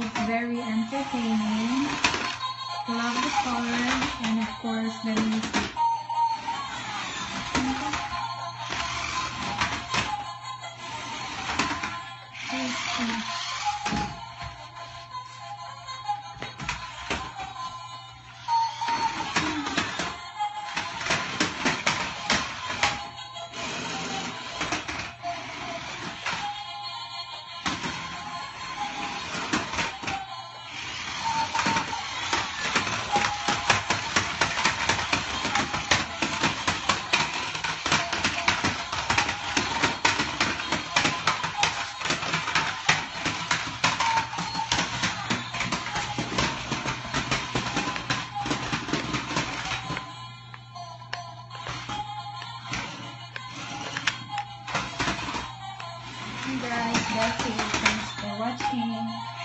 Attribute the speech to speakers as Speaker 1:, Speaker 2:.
Speaker 1: It's very entertaining. Love the color and of course the music. Guys, that's it. Thanks for watching.